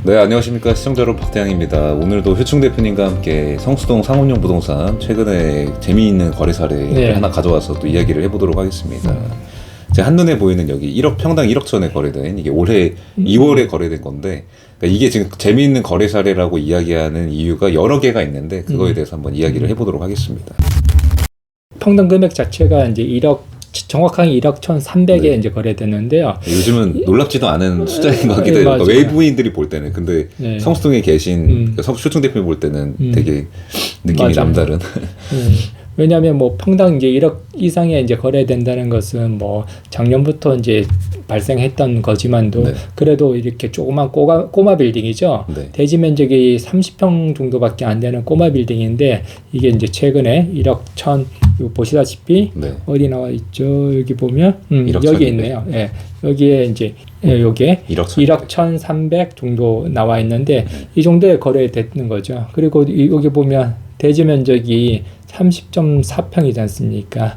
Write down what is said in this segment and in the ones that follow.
네, 안녕하십니까. 시청자 여러분, 박대양입니다. 오늘도 효충 대표님과 함께 성수동 상업용 부동산 최근에 재미있는 거래 사례를 하나 가져와서 또 이야기를 해보도록 하겠습니다. 제 한눈에 보이는 여기 평당 1억 전에 거래된, 이게 올해 2월에 거래된 건데, 그러니까 이게 지금 재미있는 거래 사례라고 이야기하는 이유가 여러 개가 있는데, 그거에 대해서 한번 이야기를 해보도록 하겠습니다. 평당 금액 자체가 이제 1억, 정확하게 1억 1,300에 이제 거래됐는데요. 요즘은 놀랍지도 않은 숫자인 것 같기도 해요. 그러니까 외부인들이 볼 때는. 근데 성수동에 계신 효충 대표님 볼 때는 되게 느낌이 남다른. 왜냐하면 뭐 평당 이제 1억 이상에 이제 거래된다는 것은 뭐 작년부터 이제 발생했던 거지만도 그래도 이렇게 조그만 꼬마 빌딩이죠. 대지 면적이 30평 정도밖에 안 되는 꼬마 빌딩인데 이게 이제 최근에 1억 1천 보시다시피 어디 나와 있죠? 여기 보면 여기 있네요. 예. 여기에 이제 요게 1억 1,300 정도 나와 있는데 이 정도에 거래됐는 거죠. 그리고 여기 보면 대지 면적이 30.4평이지 않습니까?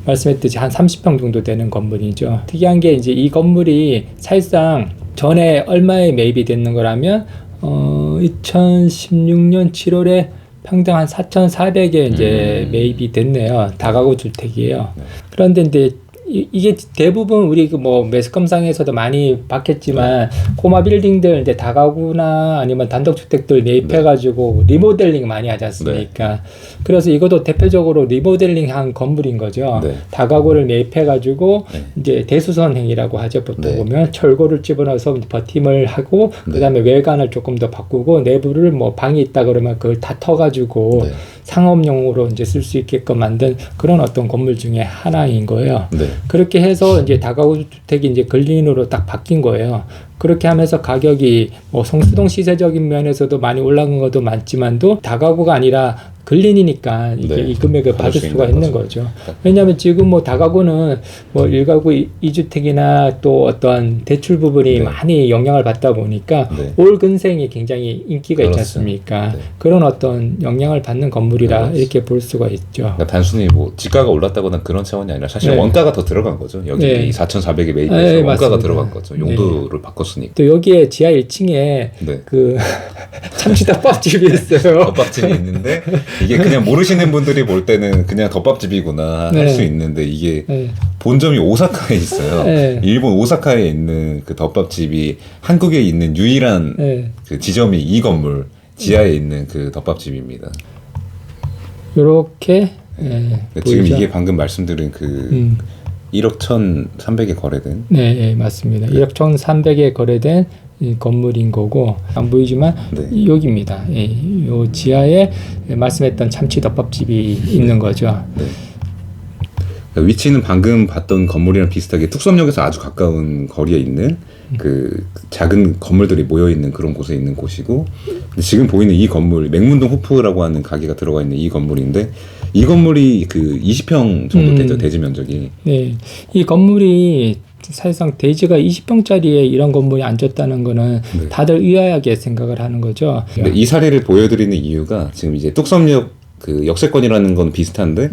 말씀했듯이 한 30평 정도 되는 건물이죠. 특이한 게 이제 이 건물이 사실상 전에 얼마에 매입이 됐는 거라면 2016년 7월에 평당 한 4,400에 이제 매입이 됐네요. 다가구 주택이에요. 그런데 이제 이게 대부분 우리 뭐 매스컴상에서도 많이 봤겠지만 꼬마 빌딩들 이제 다가구나 아니면 단독주택들 매입해가지고 리모델링 많이 하지 않습니까? 그래서 이것도 대표적으로 리모델링한 건물인 거죠. 다가구를 매입해가지고 이제 대수선행이라고 하죠. 보통 보면 철골을 집어넣어서 버팀을 하고 그다음에 외관을 조금 더 바꾸고 내부를 뭐 방이 있다 그러면 그걸 다 터가지고 상업용으로 이제 쓸 수 있게끔 만든 그런 어떤 건물 중에 하나인 거예요. 그렇게 해서 이제 다가구 주택이 이제 근린으로 딱 바뀐 거예요. 그렇게 하면서 가격이 뭐 성수동 시세적인 면에서도 많이 올라간 것도 많지만도 다가구가 아니라 근린이니까 이게 이 금액을 받을 수가 있는 거죠. 왜냐하면 지금 뭐 다가구는 뭐 1가구 2주택이나 또 어떤 대출 부분이 많이 영향을 받다 보니까 올 근생이 굉장히 인기가 있지 않습니까? 그런 어떤 영향을 받는 건물이라 이렇게 볼 수가 있죠. 그러니까 단순히 뭐 지가가 올랐다거나 그런 차원이 아니라 사실 원가가 더 들어간 거죠. 여기 4,400에 매입해서 원가가 들어간 거죠. 용도를 바꿨으니까. 또 여기에 지하 1층에 그 참치덮밥집이 있어요. 덮밥집이 있는데 이게 그냥 모르시는 분들이 볼 때는 그냥 덮밥집이구나 할 수 있는데 이게 본점이 오사카에 있어요. 일본 오사카에 있는 그 덮밥집이 한국에 있는 유일한 그 지점이 이 건물 지하에 있는 그 덮밥집입니다. 이렇게 지금 이게 방금 말씀드린 그 1억 1,300에 거래된 맞습니다. 1억 1,300에 거래된 이 건물인 거고 안 보이지만 여기입니다. 요 지하에 말씀했던 참치 덮밥집이 있는 거죠. 위치는 방금 봤던 건물이랑 비슷하게 뚝섬역에서 아주 가까운 거리에 있는 그 작은 건물들이 모여 있는 그런 곳에 있는 곳이고, 지금 보이는 이 건물 맹문동 호프라고 하는 가게가 들어가 있는 이 건물인데 이 건물이 그 20평 정도 되죠. 대지 면적이. 이 건물이 사실상 대지가 20평짜리에 이런 건물이 앉았다는 거는 다들 의아하게 생각을 하는 거죠. 근데 이 사례를 보여드리는 이유가 지금 이제 뚝섬역 그 역세권이라는 건 비슷한데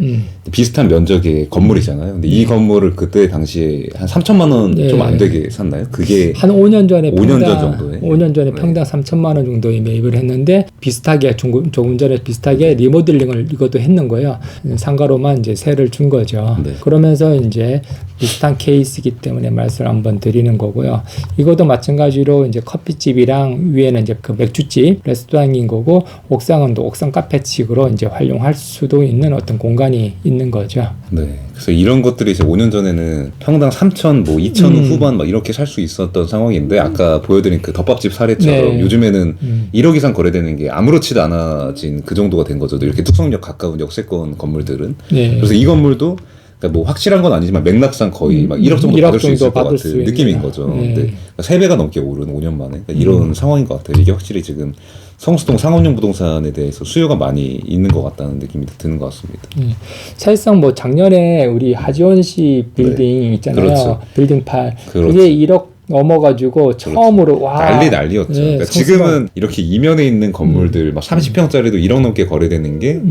비슷한 면적의 건물이잖아요. 근데 이 건물을 그때 당시에 한 3천만 원 좀 안 되게 샀나요? 그게 한 5년 전에 5년 전 정도에 5년 전에 평당 3천만 원 정도에 매입을 했는데 비슷하게 조금 전에 비슷하게 리모델링을 이것도 했는 거예요. 상가로만 이제 세를 준 거죠. 그러면서 이제 비슷한 케이스이기 때문에 말씀을 한번 드리는 거고요. 이것도 마찬가지로 이제 커피집이랑 위에는 이제 그 맥주집, 레스토랑인 거고 옥상은 또 옥상 카페식으로 이제 활용할 수도 있는 어떤 공간이 있는 거죠. 그래서 이런 것들이 이제 5년 전에는 평당 3천, 뭐 2천 후반 막 이렇게 살 수 있었던 상황인데 아까 보여드린 그 덮밥집 사례처럼 요즘에는 1억 이상 거래되는 게 아무렇지도 않아진 그 정도가 된 거죠. 이렇게 뚝섬역 가까운 역세권 건물들은. 그래서 이 건물도 그러니까 뭐 확실한 건 아니지만 맥락상 거의 막 1억 정도 받을 수 있을 것 같은 느낌인 거죠. 근데 3배가 넘게 오른 5년 만에 그러니까 이런 상황인 것 같아요. 이게 확실히 지금 성수동 상업용 부동산에 대해서 수요가 많이 있는 것 같다는 느낌이 드는 것 같습니다. 사실상 뭐 작년에 우리 하지원 씨 빌딩 있잖아요. 빌딩 8. 그게 1억 넘어가지고 처음으로 와 난리였죠. 네, 그러니까 지금은 이렇게 이면에 있는 건물들 막 30평짜리도 1억 넘게 거래되는 게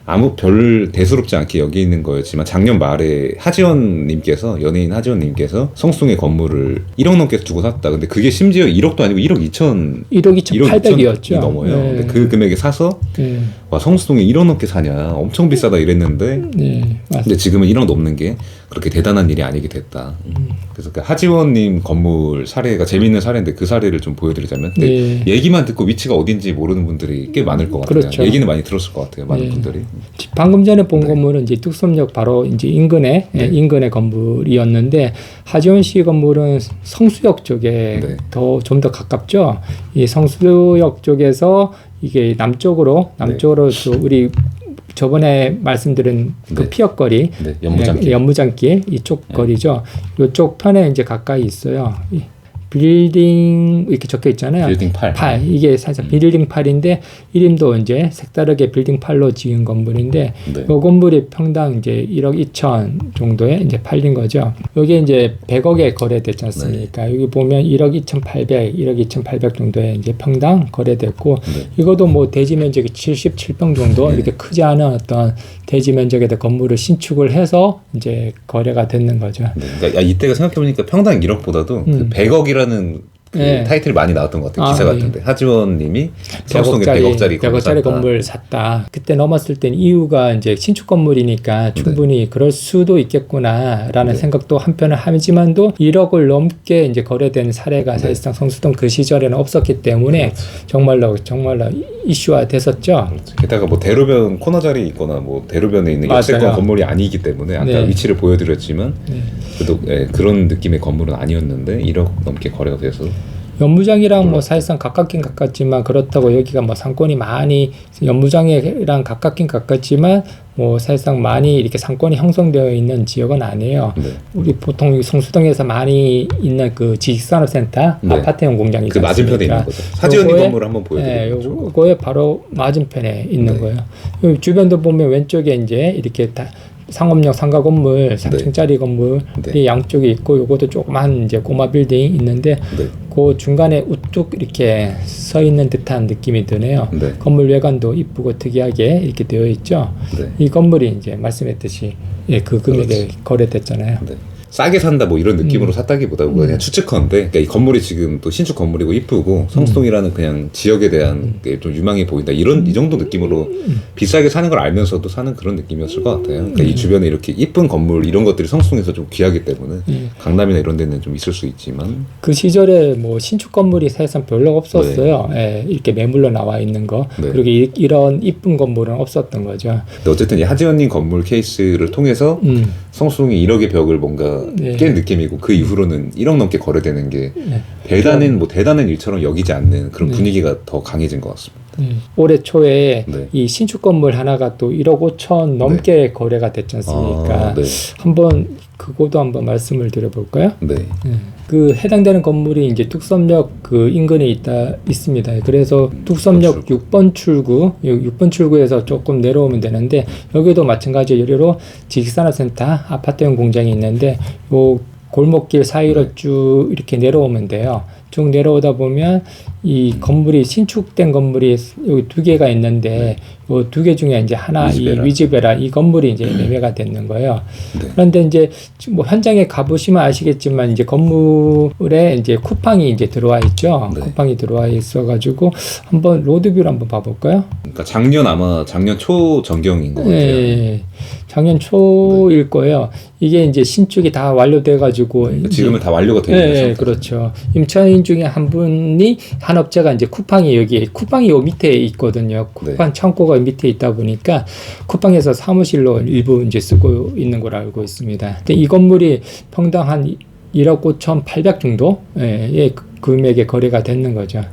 아무 별 대수롭지 않게 여기 있는 거였지만 작년 말에 연예인 하지원님께서 성수동에 건물을 1억 넘게 두고 샀다. 근데 그게 심지어 1억도 아니고 1억 2,800이었죠. 넘어요. 네. 근데 그 금액에 사서 와 성수동에 1억 넘게 사냐 엄청 비싸다 이랬는데 근데 지금은 1억 넘는 게 그렇게 대단한 일이 아니게 됐다. 그래서 그 하지원님 건물 사례가 재밌는 사례인데 그 사례를 좀 보여드리자면 근데 얘기만 듣고 위치가 어딘지 모르는 분들이 꽤 많을 것 같아요. 그렇죠. 얘기는 많이 들었을 것 같아요. 많은 분들이. 방금 전에 본 건물은 이제 뚝섬역 바로 이제 인근의 건물이었는데 하지원시 건물은 성수역 쪽에 좀 더 가깝죠. 이 성수역 쪽에서 이게 남쪽으로 또 우리 저번에 말씀드린 그 피역거리, 연무장길 이쪽 거리죠. 이쪽 편에 이제 가까이 있어요. 빌딩 이렇게 적혀 있잖아요. 빌딩 8. 이게 살짝 빌딩 8인데 이름도 이제 색다르게 빌딩 8로 지은 건물인데 이 건물이 평당 이제 1억 2천 정도에 이제 팔린 거죠. 여기 이제 100억에 거래됐지 않습니까? 여기 보면 1억 2,800, 1억 2,800 정도에 이제 평당 거래됐고 이것도 뭐 대지 면적이 77평 정도 이렇게 크지 않은 어떤 대지 면적에다 건물을 신축을 해서 이제 거래가 됐는 거죠. 그러니까 이때가 생각해보니까 평당 1억보다도 그 100억이라는 그 타이틀이 많이 나왔던 것 같아요. 기사 같은데 하지원님이 성수동에 100억짜리 건물 샀다. 그때 넘었을 땐 이유가 이제 신축 건물이니까 충분히 그럴 수도 있겠구나라는 생각도 한편은 하지만도 1억을 넘게 이제 거래된 사례가 사실상 성수동 그 시절에는 없었기 때문에 정말로 이슈화 됐었죠. 게다가 뭐 대로변 코너 자리 있거나 뭐 대로변에 있는 역세권 건물이 아니기 때문에 아까 위치를 보여드렸지만 그래도 그런 느낌의 건물은 아니었는데 1억 넘게 거래가 돼서 연무장이랑 뭐 사실상 가깝긴 가깝지만 그렇다고 여기가 뭐 상권이 많이 연무장이랑 가깝긴 가깝지만 뭐 사실상 많이 이렇게 상권이 형성되어 있는 지역은 아니에요. 우리 보통 성수동에서 많이 있는 그 지식산업센터 아파트형 공장이 그 맞은편에 있는 거죠. 하지원님 건물 한번 보여드릴게요. 요거에 바로 맞은편에 있는 거예요. 주변도 보면 왼쪽에 이제 이렇게 다 상업용 상가 건물 3층짜리 건물이 양쪽에 있고 요것도 조그만 이제 꼬마 빌딩이 있는데 그 중간에 우뚝 이렇게 서 있는 듯한 느낌이 드네요. 건물 외관도 이쁘고 특이하게 이렇게 되어 있죠. 이 건물이 이제 말씀했듯이 그 금액에 거래됐잖아요. 싸게 산다 뭐 이런 느낌으로 샀다기보다 그냥 추측컨대 그러니까 이 건물이 지금 또 신축 건물이고 이쁘고 성수동이라는 그냥 지역에 대한 게 좀 유망해 보인다 이 정도 느낌으로 비싸게 사는 걸 알면서도 사는 그런 느낌이었을 것 같아요. 그러니까 이 주변에 이렇게 이쁜 건물 이런 것들이 성수동에서 좀 귀하기 때문에 강남이나 이런 데는 좀 있을 수 있지만 그 시절에 뭐 신축 건물이 사실상 별로 없었어요. 이렇게 매물로 나와 있는 거 그리고 이런 이쁜 건물은 없었던 거죠. 근데 어쨌든 이 하지원님 건물 케이스를 통해서 성수동이 1억의 벽을 뭔가 깬 느낌이고 그 이후로는 1억 넘게 거래되는 게 대단한 일처럼 여기지 않는 그런 분위기가 더 강해진 것 같습니다. 올해 초에 이 신축 건물 하나가 또 1억 5천 넘게 거래가 됐지 않습니까? 한번 그거도 한번 말씀을 드려볼까요? 그 해당되는 건물이 이제 뚝섬역 그 인근에 있습니다. 그래서 뚝섬역 6번 출구에서 조금 내려오면 되는데 여기도 마찬가지로 지식산업센터 아파트형 공장이 있는데 요 골목길 사이로 쭉 이렇게 내려오면 돼요. 쭉 내려오다 보면 이 건물이 신축된 건물이 여기 2개가 있는데 이 2개 중에 이제 하나 이 위즈베라 이 건물이 이제 매매가 되는 거예요. 그런데 이제 뭐 현장에 가보시면 아시겠지만 이제 건물에 이제 쿠팡이 이제 들어와 있죠. 쿠팡이 들어와 있어가지고 한번 로드뷰를 한번 봐볼까요? 그러니까 작년 초 전경인 것 같아요. 작년 초일 거예요. 이게 이제 신축이 다 완료돼가지고 지금은 다 완료가 되는 거죠. 그렇죠. 임차인 중에 한 분이 한 업체가 이제 쿠팡이 요 밑에 있거든요. 쿠팡 창고가 밑에 있다 보니까 쿠팡에서 사무실로 일부 이제 쓰고 있는 걸 알고 있습니다. 근데 이 건물이 평당 한 1억 5,800 정도의 금액에 거래가 되는 거죠.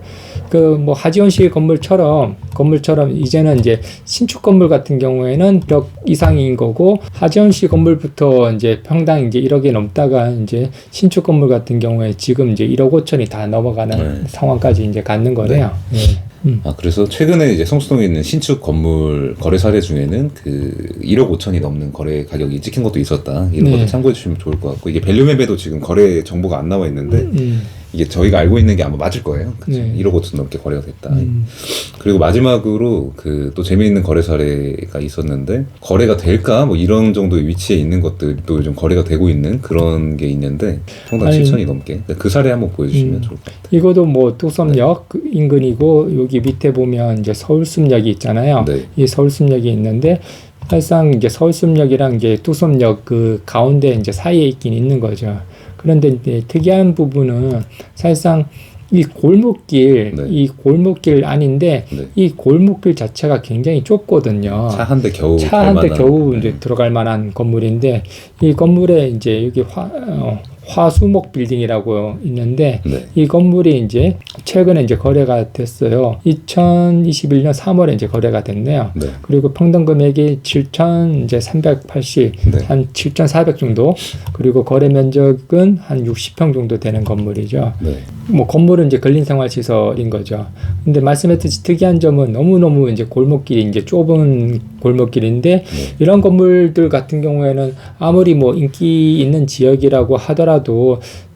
그 뭐 하지원시 건물처럼 이제는 이제 신축 건물 같은 경우에는 1억 이상인 거고 하지원시 건물부터 이제 평당 이제 1억이 넘다가 이제 신축 건물 같은 경우에 지금 이제 1억 5천이 다 넘어가는 상황까지 이제 갖는 거네요. 그래서 최근에 이제 성수동에 있는 신축 건물 거래 사례 중에는 그 1억 5천이 넘는 거래 가격이 찍힌 것도 있었다. 이런 것도 참고해 주시면 좋을 것 같고, 이게 밸류맵에도 지금 거래 정보가 안 나와 있는데 이게 저희가 알고 있는 게 아마 맞을 거예요. 그치? 1억 5천 넘게 거래가 됐다. 그리고 마지막으로 그 또 재미있는 거래 사례가 있었는데, 거래가 될까? 뭐 이런 정도의 위치에 있는 것들도 요즘 거래가 되고 있는 그런 게 있는데, 평당 7천이 넘게. 그 사례 한번 보여주시면 좋을 것 같아요. 이것도 뭐 뚝섬역 인근이고, 여기 밑에 보면 이제 서울숲역이 있잖아요. 네. 이 서울숲역이 있는데, 사실상 이제 서울숲역이랑 이제 뚝섬역 그 가운데 이제 사이에 있긴 있는 거죠. 그런데 이제 특이한 부분은 사실상 이 골목길, 네. 이 골목길 아닌데 네. 이 골목길 자체가 굉장히 좁거든요. 차 한 대 겨우 차 한 대 갈 만한, 겨우 이제 들어갈 만한 건물인데, 이 건물에 이제 여기 화수목 빌딩이라고 있는데, 네. 이 건물이 이제 최근에 이제 거래가 됐어요. 2021년 3월에 이제 거래가 됐네요. 네. 그리고 평당 금액이 7,380, 네. 한 7,400 정도. 그리고 거래 면적은 한 60평 정도 되는 건물이죠. 네. 뭐 건물은 이제 근린생활시설인 거죠. 근데 말씀했듯이 특이한 점은 너무너무 이제 골목길이 이제 좁은 골목길인데, 이런 건물들 같은 경우에는 아무리 뭐 인기 있는 지역이라고 하더라도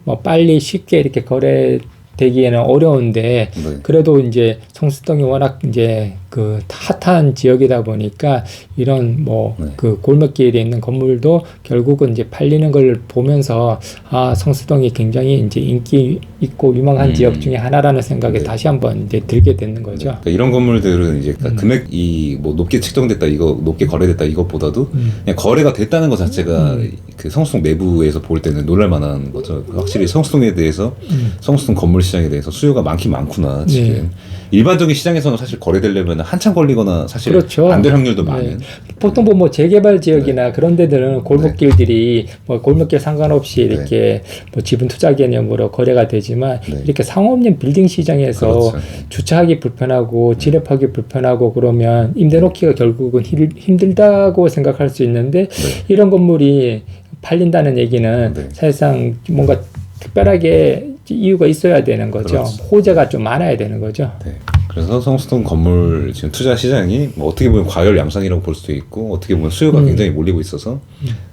뭐 빨리 쉽게 이렇게 거래되기에는 어려운데, 네. 그래도 이제 성수동이 워낙 이제 그 핫한 지역이다 보니까 이런 뭐 그 골목길에 있는 건물도 결국은 이제 팔리는 걸 보면서, 아, 성수동이 굉장히 이제 인기 있고 유망한 지역 중에 하나라는 생각에 다시 한번 이제 들게 되는 거죠. 그러니까 이런 건물들은 이제 금액이 뭐 높게 책정됐다, 이거 높게 거래됐다 이것보다도 그냥 거래가 됐다는 것 자체가 그 성수동 내부에서 볼 때는 놀랄만한 거죠. 확실히 성수동에 대해서 성수동 건물 시장에 대해서 수요가 많긴 많구나 지금. 네. 일반적인 시장에서는 사실 거래되려면 한참 걸리거나 사실 그렇죠. 안 될 확률도 많은. 보통 뭐 재개발 지역이나 그런 데들은 골목길들이 뭐 골목길 상관없이 이렇게 뭐 지분 투자 개념으로 거래가 되지만, 이렇게 상업용 빌딩 시장에서 그렇죠. 주차하기 불편하고 진입하기 불편하고 그러면 임대 놓기가 결국은 힘들다고 생각할 수 있는데, 이런 건물이 팔린다는 얘기는 사실상 뭔가 특별하게 이유가 있어야 되는 거죠. 그렇죠. 호재가 좀 많아야 되는 거죠. 네. 그래서 성수동 건물 지금 투자 시장이 뭐 어떻게 보면 과열 양상이라고 볼 수도 있고, 어떻게 보면 수요가 굉장히 몰리고 있어서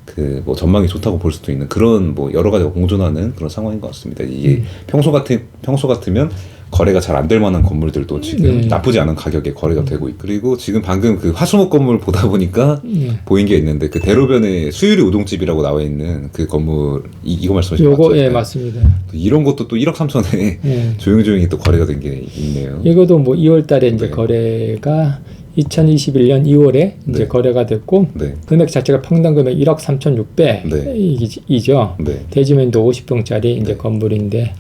그 뭐 전망이 좋다고 볼 수도 있는 그런 뭐 여러 가지가 공존하는 그런 상황인 것 같습니다. 이게 평소 같으면 거래가 잘 안 될 만한 건물들도 지금 나쁘지 않은 가격에 거래가 되고 있고, 그리고 지금 방금 그 화수목 건물 보다 보니까 보인 게 있는데, 그 대로변에 수유리 우동집이라고 나와 있는 그 건물, 이거 말씀하신 거 맞죠? 예, 맞습니다. 이런 것도 또 1억 3천에 조용조용히 또 거래가 된 게 있네요. 이것도 뭐 2월 달에 이제 거래가 2021년 2월에 이제 거래가 됐고, 금액 자체가 평당 금액 1억 3,600이죠. 대지면도 50평짜리 이제 건물인데,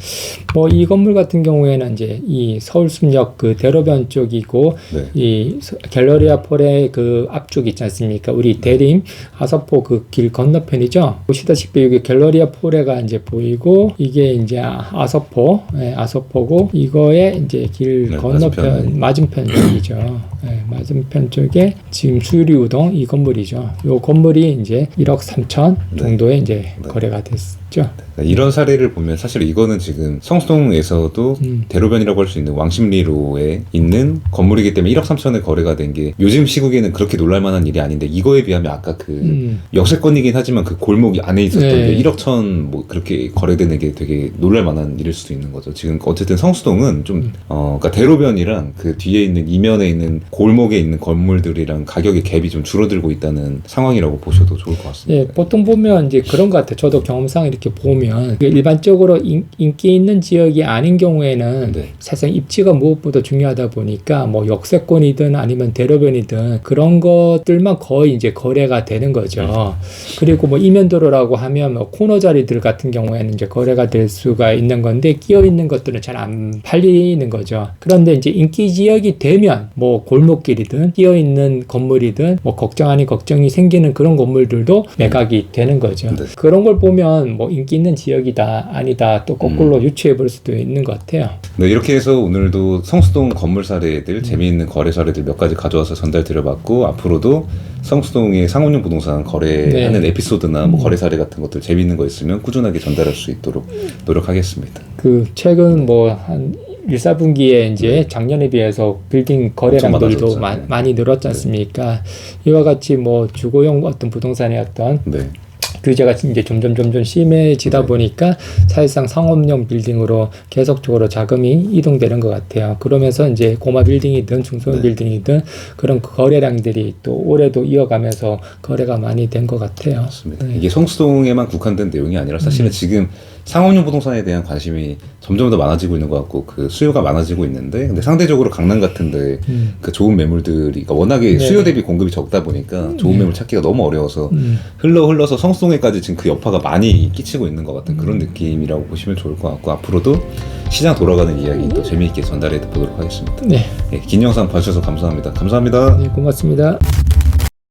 뭐 이 건물 같은 경우에는 이제 이 서울숲역 그 대로변 쪽이고, 이 갤러리아 폴의 그 앞쪽 있지 않습니까? 우리 대림 아서포 그 길 건너편이죠. 보시다시피 여기 갤러리아 폴에가 이제 보이고, 이게 이제 아서포고, 이거에 이제 길 건너편 맞은편 쪽이죠. 맞은편 쪽에 지금 수유리 우동 이 건물이죠. 이 건물이 이제 1억 3천 정도에 이제 거래가 됐죠. 이런 사례를 보면 사실 이거는 지금 성수동에서도 대로변이라고 할 수 있는 왕십리로에 있는 건물이기 때문에 1억 3천에 거래가 된 게 요즘 시국에는 그렇게 놀랄만한 일이 아닌데, 이거에 비하면 아까 그 역세권이긴 하지만 그 골목 안에 있었던 게 1억 천 뭐 그렇게 거래되는 게 되게 놀랄만한 일일 수도 있는 거죠. 지금 어쨌든 성수동은 좀 그러니까 대로변이랑 그 뒤에 있는 이면에 있는 골목에 있는 건물들이랑 가격의 갭이 좀 줄어들고 있다는 상황이라고 보셔도 좋을 것 같습니다. 예, 보통 보면 이제 그런 것 같아요. 저도 경험상 이렇게 보면 일반적으로 인기 있는 지역이 아닌 경우에는 사실 입지가 무엇보다 중요하다 보니까 뭐 역세권이든 아니면 대로변이든 그런 것들만 거의 이제 거래가 되는 거죠. 그리고 뭐 이면도로라고 하면 뭐 코너 자리들 같은 경우에는 이제 거래가 될 수가 있는 건데, 끼어 있는 것들은 잘 안 팔리는 거죠. 그런데 이제 인기 지역이 되면 뭐 골목길이든 끼어 있는 건물이든 뭐 걱정 아닌 걱정이 생기는 그런 건물들도 매각이 되는 거죠. 그런 걸 보면 뭐 인기 있는 지역이다 아니다 또 거꾸로 유추해 볼 수도 있는 것 같아요. 네, 이렇게 해서 오늘도 성수동 건물 사례들, 재미있는 거래 사례들 몇 가지 가져와서 전달 드려봤고, 앞으로도 성수동의 상업용 부동산 거래하는 에피소드나 뭐 거래 사례 같은 것들 재미있는 거 있으면 꾸준하게 전달할 수 있도록 노력하겠습니다. 그 최근 뭐 한 1, 4분기에 이제 작년에 비해서 빌딩 거래량들도 엄청 많아졌죠. 많이 늘었지 않습니까? 이와 같이 뭐 주거용 어떤 부동산의 어떤 네. 규제가 이제 점점 심해지다 네. 보니까 사실상 상업용 빌딩으로 계속적으로 자금이 이동되는 것 같아요. 그러면서 이제 고마 빌딩이든 중소형 네. 빌딩이든 그런 거래량들이 또 올해도 이어가면서 거래가 많이 된 것 같아요. 맞습니다. 이게 성수동에만 국한된 내용이 아니라 사실은 지금 상업용 부동산에 대한 관심이 점점 더 많아지고 있는 것 같고 그 수요가 많아지고 있는데 근데 상대적으로 강남 같은데 그 좋은 매물들이 그러니까 워낙에 네. 수요 대비 공급이 적다 보니까 좋은 매물 찾기가 너무 어려워서 흘러서 성수동에까지 지금 그 여파가 많이 끼치고 있는 것 같은 그런 느낌이라고 보시면 좋을 것 같고 앞으로도 시장 돌아가는 이야기 또 재미있게 전달해 보도록 하겠습니다. 네, 긴 영상 봐주셔서 감사합니다. 감사합니다. 네 고맙습니다.